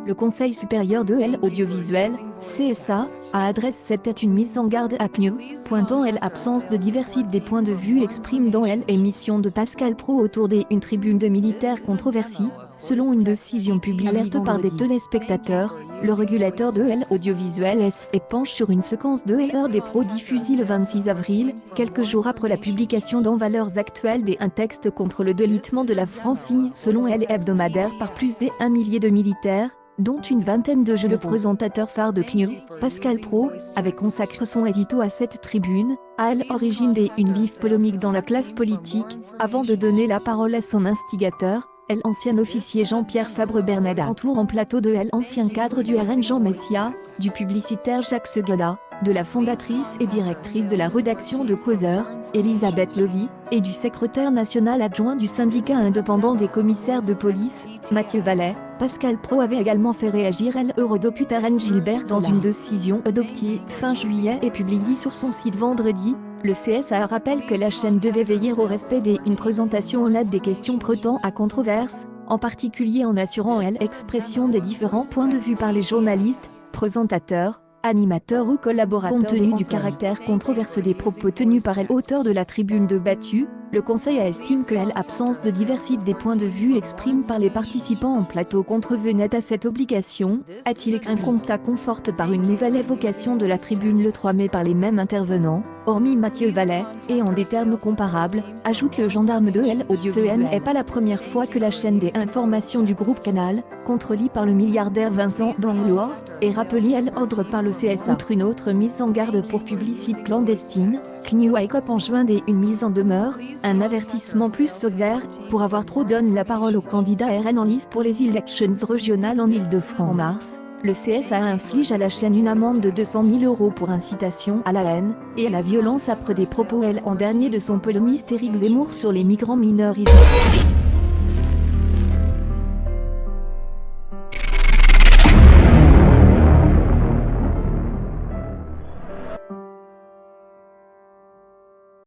Le Conseil supérieur de l'audiovisuel, CSA, a adressé cette une mise en garde à CNews, pointant l'absence de diversité des points de vue exprime dans l'émission de Pascal Praud autour d'une tribune de militaires controversée, selon une décision publiée alerte par des téléspectateurs. Le régulateur de l'audiovisuel se penche sur une séquence de heures des pros diffusée le 26 avril, quelques jours après la publication dans Valeurs Actuelles d'un texte contre le délitement de la Francine selon hebdomadaire par plus d'1 millier de militaires, dont une vingtaine de jeux. Le présentateur phare de CNews, Pascal Praud, avait consacré son édito à cette tribune, à l'origine d'une vive polémique dans la classe politique, avant de donner la parole à son instigateur, l'ancien officier Jean-Pierre Fabre-Bernada. Entoure en plateau de l'ancien cadre du RN Jean Messia, du publicitaire Jacques Seguela, de la fondatrice et directrice de la rédaction de Causeur, Elisabeth Levy, et du secrétaire national adjoint du syndicat indépendant des commissaires de police, Mathieu Vallet. Pascal Praud avait également fait réagir l'eurodéputé Arène Gilbert dans une décision adoptée fin juillet et publiée sur son site vendredi. Le CSA rappelle que la chaîne devait veiller au respect d'une présentation honnête des questions prêtant à controverse, en particulier en assurant l'expression des différents points de vue par les journalistes, présentateurs, animateurs ou collaborateurs. Compte tenu du caractère controversé des propos tenus par l'auteur de la tribune débattue, le Conseil estime que l'absence de diversité des points de vue exprimés par les participants en plateau contrevenait à cette obligation, a-t-il expliqué. Un constat conforte par une nouvelle évocation de la tribune le 3 mai par les mêmes intervenants, hormis Mathieu Vallet, et en des termes comparables, ajoute le gendarme de l'audiovisuel. Ce n'est pas la première fois que la chaîne des informations du groupe Canal, contrôlée par le milliardaire Vincent Langlois, est rappelée à l'ordre par le CSA. Outre une autre mise en garde pour publicité clandestine, CNews a écopé en juin d'une mise en demeure, un avertissement plus sévère, pour avoir trop donné la parole au candidat RN en lice pour les élections régionales en Île-de-France. En mars, le CSA inflige à la chaîne une amende de 200 000 € pour incitation à la haine et à la violence après des propos en dernier de son polémiste Éric Zemmour sur les migrants mineurs isolés.